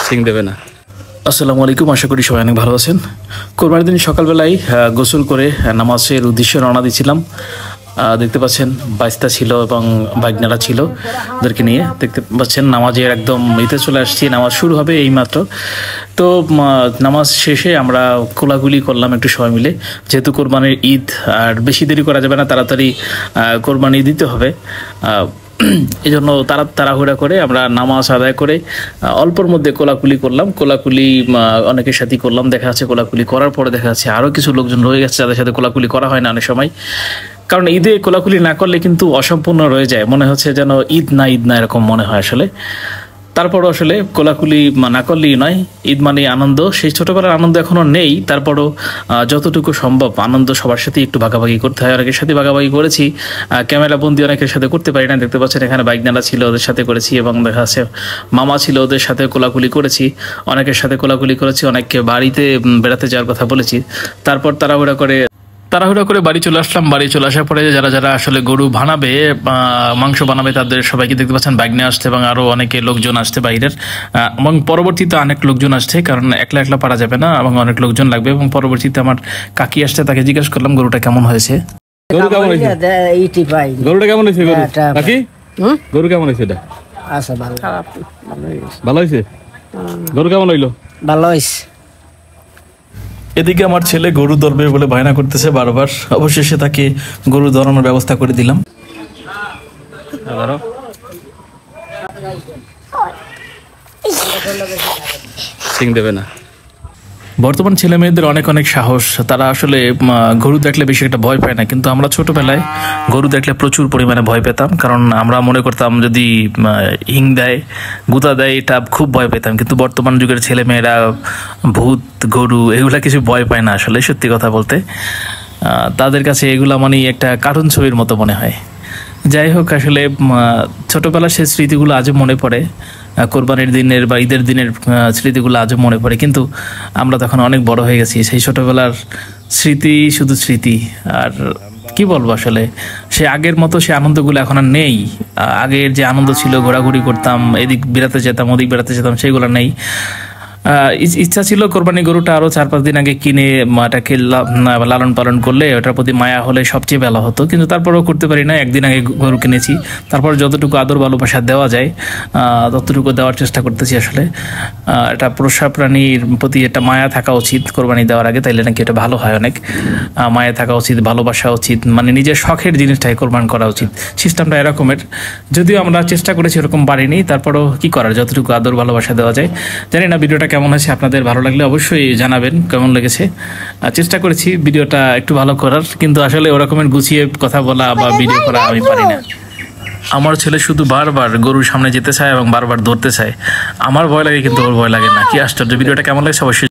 সিং দেবে না। আসসালামু আলাইকুম, আশা করি সবাই অনেক ভালো আছেন। কোরবানির দিন সকালবেলায় গোসল করে নামাজের উদ্দেশ্যে রওনা দিয়েছিলাম। দেখতে পাচ্ছেন বাইস্তা ছিল এবং বাইকনারা ছিল, ওদেরকে নিয়ে দেখতে পাচ্ছেন নামাজের একদম ইতে চলে আসছি। নামাজ শুরু হবে এইমাত্র। তো নামাজ শেষে আমরা কোলাকুলি করলাম একটু সবাই মিলে, যেহেতু কোরবানির ঈদ আর বেশি দেরি করা যাবে না, তাড়াতাড়ি কোরবানি দিতে হবে। এই জন্য তাড়াহুড়া করে আমরা নামাজ আদায় করে অল্পর মধ্যে কোলাকুলি করলাম। কোলাকুলি অনেকের সাথেই করলাম। দেখা যাচ্ছে কোলাকুলি করার পরে দেখা যাচ্ছে আরও কিছু লোকজন রয়ে গেছে যাদের সাথে কোলাকুলি করা হয় না অনেক সময়। কারণ ঈদে কোলাকুলি না করলে কিন্তু অসম্পূর্ণ রয়ে যায়, মনে হচ্ছে যেন ঈদ না এরকম মনে হয় আসলে। তারপরও আসলে কোলাকুলি না করলেই নয়, ঈদ মানে আনন্দ। সেই ছোটোবেলার আনন্দ এখনও নেই, তারপরও যতটুকু সম্ভব আনন্দ সবার সাথে একটু ভাগাভাগি করতে হয়। অনেকের সাথে ভাগাভাগি করেছি, ক্যামেরা বন্দি অনেকের সাথে করতে পারি না। দেখতে পাচ্ছেন এখানে বাইকনালা ছিল, ওদের সাথে করেছি, এবং দেখা যাচ্ছে মামা ছিল, ওদের সাথে কোলাকুলি করেছি। অনেকের সাথে কোলাকুলি করেছি, অনেককে বাড়িতে বেড়াতে যাওয়ার কথা বলেছি। তারপর তাড়াহুড়া করে বাড়ি চলে আসলাম। বাড়ি চলে আসার পরে যারা আসলে গরু বানাবে, মাংস বানাবে, তাদের সবাইকে দেখতে পাচ্ছেন বাইক নিয়ে আসছে, এবং আরও অনেকে লোকজন আসছে বাইরের, এবং পরবর্তীতে অনেক লোকজন আসছে, কারণ একলা পারা যাবে না এবং অনেক লোকজন লাগবে। এবং পরবর্তীতে আমার কাকি আসছে, তাকে জিজ্ঞেস করলাম গরুটা কেমন হয়েছে। গরুটা কেমন হয়েছে কাকি? গরু কেমন হয়েছে? এটা ভালো হয়েছে। গরু কেমন হইলো? ভালো হয়েছে। এদিকে আমার ছেলে গরু ধরবে বলে বায়না করতেছে বারবার। অবশেষে তাকে গরু ধরানোর ব্যবস্থা করে দিলাম। সিং দেবে না। বর্তমান ছেলে মেয়েদের অনেক সাহস, তারা আসলে গরু দেখলে বেশি একটা ভয় পায় না। কিন্তু আমরা ছোটবেলায় গরু দেখলে প্রচুর পরিমাণে ভয় পেতাম, কারণ আমরা মনে করতাম যদি হিং দেয়, গুতা দেয়, এটা খুব ভয় পেতাম। কিন্তু বর্তমান যুগের ছেলে মেয়েরা ভূত, গরু এগুলা কিছু ভয় পায় না আসলে, সত্যি কথা বলতে। তাদের কাছে এগুলা মানে একটা কার্টুন ছবির মতো মনে হয়। যাই হোক, আসলে ছোটবেলার সেই স্মৃতিগুলো আজও মনে পড়ে। কোরবানির দিনের বা ঈদের দিনের স্মৃতিগুলো আজও মনে পড়ে, কিন্তু আমরা তখন অনেক বড় হয়ে গেছি। সেই ছোটবেলার স্মৃতি শুধু স্মৃতি, আর কি বলবো আসলে, সে আগের মতো সে আনন্দগুলো এখন আর নেই। আগের যে আনন্দ ছিল, ঘোরাঘুরি করতাম, এদিক বেড়াতে যেতাম, ওদিক বেড়াতে যেতাম, সেগুলো নেই। ইচ্ছা ছিল কোরবানি গরুটা আরও 4-5 দিন আগে কিনে এটাকে লালন পালন করলে ওটার প্রতি মায়া হলে সবচেয়ে ভালো হতো, কিন্তু তারপরেও করতে পারি না। একদিন আগে গরু কিনেছি, তারপর যতটুকু আদর ভালোবাসা দেওয়া যায় ততটুকু দেওয়ার চেষ্টা করতেছি আসলে। এটা পোষা প্রাণীর প্রতি একটা মায়া থাকা উচিত কোরবানি দেওয়ার আগে, তাইলে নাকি এটা ভালো হয়। অনেক মায়া থাকা উচিত, ভালোবাসা উচিত, মানে নিজের শখের জিনিসটাই কোরবান করা উচিত। সিস্টেমটা এরকমের, যদিও আমরা চেষ্টা করেছি এরকম পারিনি, তারপরও কি করার, যতটুকু আদর ভালোবাসা দেওয়া যায়। জানি না ভিডিওটা কেমন হয়েছে, আপনাদের ভালো লাগলে অবশ্যই জানাবেন কেমন লেগেছে। চেষ্টা করেছি ভিডিওটা একটু ভালো করার, কিন্তু আসলে ওরকমের গুছিয়ে কথা বলা বা ভিডিও করা আমি পারি না। আমার ছেলে শুধু বারবার গরুর সামনে যেতে চায় এবং বারবার ধরতে চায়। আমার ভয় লাগে, কিন্তু ওর ভয় লাগে না। কি আশ্চর্য! ভিডিওটা কেমন লাগছে অবশ্যই